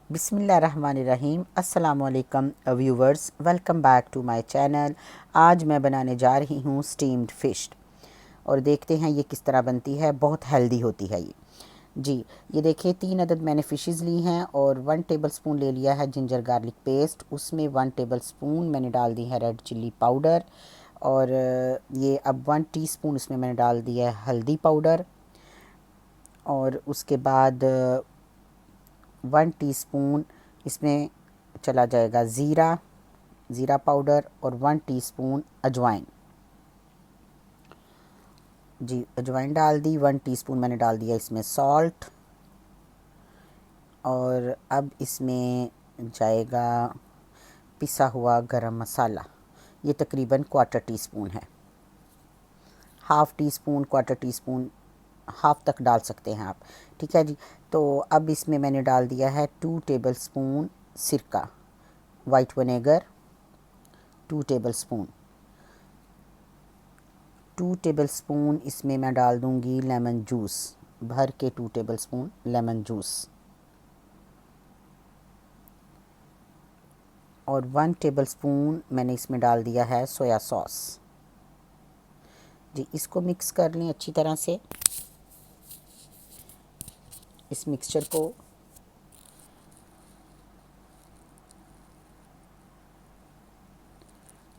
बिस्मिल्लाहिर्रहमानिर्रहीम। अस्सलामुअलैकुम viewers, welcome back to my channel. आज मैं बनाने जा रही हूँ स्टीम्ड फ़िश और देखते हैं ये किस तरह बनती है। बहुत हेल्दी होती है ये जी। ये देखिए 3 अदद मैंने फ़िशेस ली हैं और 1 टेबलस्पून ले लिया है जिंजर गार्लिक पेस्ट। उसमें 1 टेबलस्पून मैंने डाल दी है रेड चिल्ली पाउडर और ये अब 1 टीस्पून इसमें मैंने डाल दिया है हल्दी पाउडर और उसके बाद 1 टीस्पून इसमें चला जाएगा ज़ीरा पाउडर और 1 टीस्पून अजवाइन। जी अजवाइन डाल दी। 1 टीस्पून मैंने डाल दिया इसमें सॉल्ट और अब इसमें जाएगा पिसा हुआ गरम मसाला। ये तकरीबन क्वार्टर टीस्पून है। Half tea spoon, quarter teaspoon, half तक डाल सकते हैं आप। ठीक है जी। तो अब इसमें मैंने डाल दिया है 2 टेबलस्पून सिरका, वाइट विनेगर 2 टेबलस्पून। 2 टेबलस्पून इसमें मैं डाल दूंगी लेमन जूस, भर के 2 टेबलस्पून लेमन जूस और 1 टेबलस्पून मैंने इसमें डाल दिया है सोया सॉस। जी इसको मिक्स कर लें अच्छी तरह से, इस मिक्सचर को।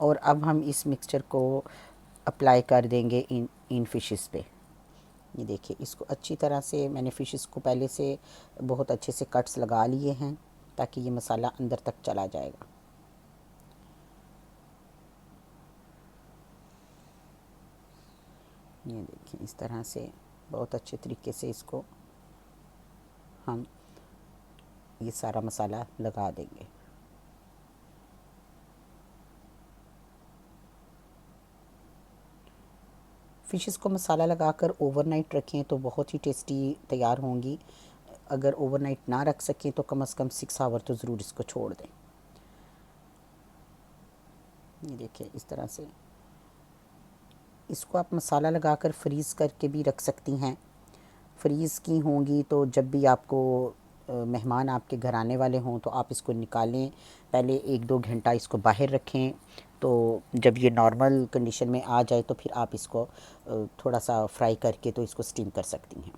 और अब हम इस मिक्सचर को अप्लाई कर देंगे इन फ़िशेस पे। ये देखिए इसको अच्छी तरह से मैंने फ़िशेस को पहले से बहुत अच्छे से कट्स लगा लिए हैं ताकि ये मसाला अंदर तक चला जाएगा। ये देखिए इस तरह से बहुत अच्छे तरीके से इसको हम ये सारा मसाला लगा देंगे। फ़िशेस को मसाला लगाकर ओवरनाइट रखें तो बहुत ही टेस्टी तैयार होंगी। अगर ओवरनाइट ना रख सकें तो कम से कम 6 आवर तो ज़रूर इसको छोड़ दें। ये देखिए इस तरह से इसको आप मसाला लगाकर फ्रीज़ करके भी रख सकती हैं। फ्रीज़ की होंगी तो जब भी आपको मेहमान आपके घर आने वाले हों तो आप इसको निकालें, पहले 1-2 घंटा इसको बाहर रखें। तो जब ये नॉर्मल कंडीशन में आ जाए तो फिर आप इसको थोड़ा सा फ्राई करके तो इसको स्टीम कर सकती हैं।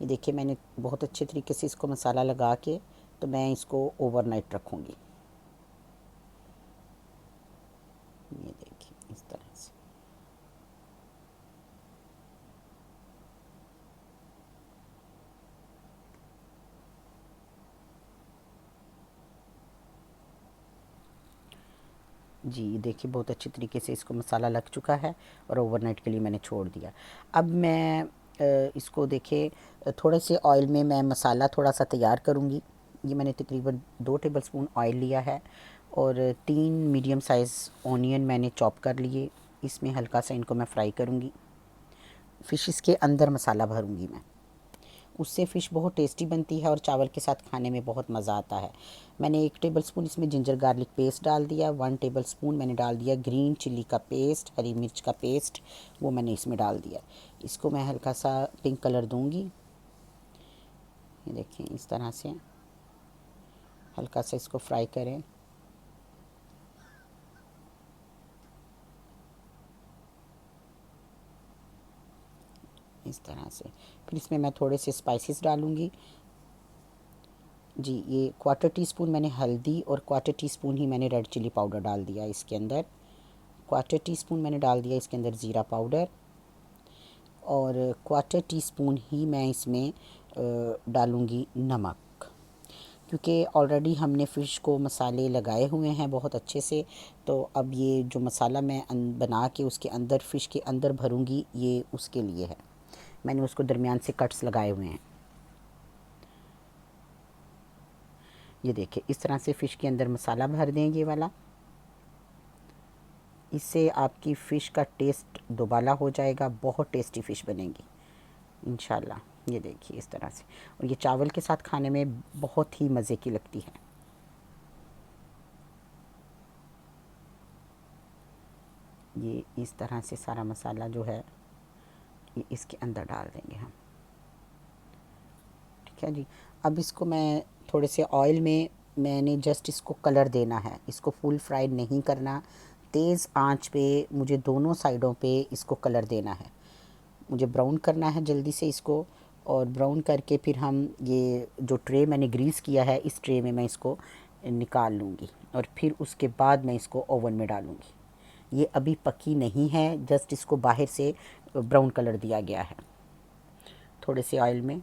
ये देखिए मैंने बहुत अच्छे तरीके से इसको मसाला लगा के तो मैं इसको ओवरनाइट रखूँगी। ये देखिए इस तरह से। जी देखिए बहुत अच्छी तरीके से इसको मसाला लग चुका है और ओवरनाइट के लिए मैंने छोड़ दिया। अब मैं इसको देखिए थोड़े से ऑयल में मैं मसाला थोड़ा सा तैयार करूँगी। ये मैंने तकरीबन 2 टेबलस्पून ऑयल लिया है और 3 मीडियम साइज़ ऑनियन मैंने चॉप कर लिए। इसमें हल्का सा इनको मैं फ्राई करूँगी। फ़िश के अंदर मसाला भरूँगी मैं, उससे फ़िश बहुत टेस्टी बनती है और चावल के साथ खाने में बहुत मज़ा आता है। मैंने 1 टेबलस्पून इसमें जिंजर गार्लिक पेस्ट डाल दिया। 1 टेबलस्पून मैंने डाल दिया ग्रीन चिल्ली का पेस्ट, हरी मिर्च का पेस्ट, वो मैंने इसमें डाल दिया। इसको मैं हल्का सा पिंक कलर दूंगी। ये देखिए इस तरह से हल्का सा इसको फ्राई करें। इस तरह से फिर इसमें मैं थोड़े से स्पाइसेस डालूँगी। जी ये क्वार्टर टी स्पून मैंने हल्दी और क्वार्टर टी स्पून ही मैंने रेड चिल्ली पाउडर डाल दिया इसके अंदर। क्वार्टर टी स्पून मैंने डाल दिया इसके अंदर ज़ीरा पाउडर और क्वार्टर टी स्पून ही मैं इसमें डालूँगी नमक, क्योंकि ऑलरेडी हमने फ़िश को मसाले लगाए हुए हैं बहुत अच्छे से। तो अब ये जो मसाला मैं बना के उसके अंदर फ़िश के अंदर भरूँगी ये उसके लिए है। मैंने उसको दरमियान से कट्स लगाए हुए हैं। ये देखिए इस तरह से फ़िश के अंदर मसाला भर दें ये वाला। इससे आपकी फ़िश का टेस्ट दोबाला हो जाएगा, बहुत टेस्टी फ़िश बनेगी इंशाल्लाह। ये देखिए इस तरह से, और ये चावल के साथ खाने में बहुत ही मज़े की लगती है। ये इस तरह से सारा मसाला जो है ये इसके अंदर डाल देंगे हम। ठीक है जी। अब इसको मैं थोड़े से ऑयल में, मैंने जस्ट इसको कलर देना है, इसको फुल फ्राई नहीं करना। तेज़ आंच पे मुझे दोनों साइडों पे इसको कलर देना है, मुझे ब्राउन करना है जल्दी से इसको। और ब्राउन करके फिर हम ये जो ट्रे मैंने ग्रीस किया है, इस ट्रे में मैं इसको निकाल लूँगी और फिर उसके बाद मैं इसको ओवन में डालूँगी। ये अभी पकी नहीं है, जस्ट इसको बाहर से ब्राउन कलर दिया गया है थोड़े से ऑयल में।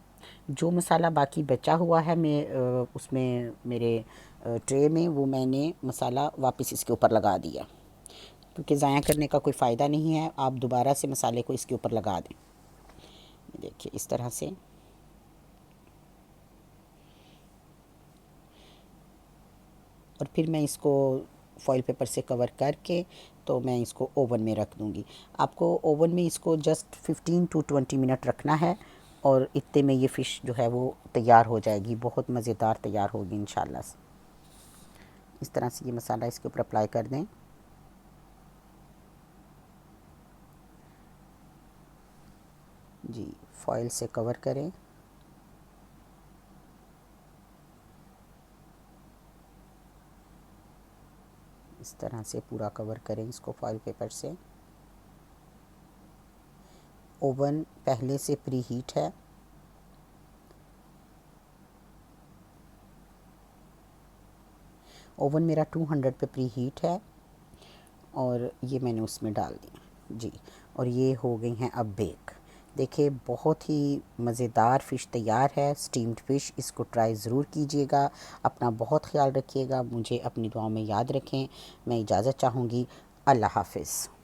जो मसाला बाकी बचा हुआ है मैं उसमें मेरे ट्रे में, वो मैंने मसाला वापस इसके ऊपर लगा दिया, क्योंकि ज़ाया करने का कोई फ़ायदा नहीं है। आप दोबारा से मसाले को इसके ऊपर लगा दें, देखिए इस तरह से। और फिर मैं इसको फॉइल पेपर से कवर करके तो मैं इसको ओवन में रख दूँगी। आपको ओवन में इसको जस्ट 15 टू 20 मिनट रखना है और इतने में ये फ़िश जो है वो तैयार हो जाएगी, बहुत मज़ेदार तैयार होगी इंशाल्लाह से। इस तरह से ये मसाला इसके ऊपर अप्लाई कर दें। जी, फॉइल से कवर करें। इस तरह से पूरा कवर करें इसको फॉइल पेपर से। ओवन पहले से प्री हीट है। ओवन मेरा 200 पे प्री हीट है और ये मैंने उसमें डाल दिया जी। और ये हो गई हैं अब बेक। देखिए बहुत ही मज़ेदार फ़िश तैयार है, स्टीम्ड फ़िश। इसको ट्राई ज़रूर कीजिएगा। अपना बहुत ख्याल रखिएगा, मुझे अपनी दुआओं में याद रखें। मैं इजाज़त चाहूँगी। अल्लाह हाफ़िज़।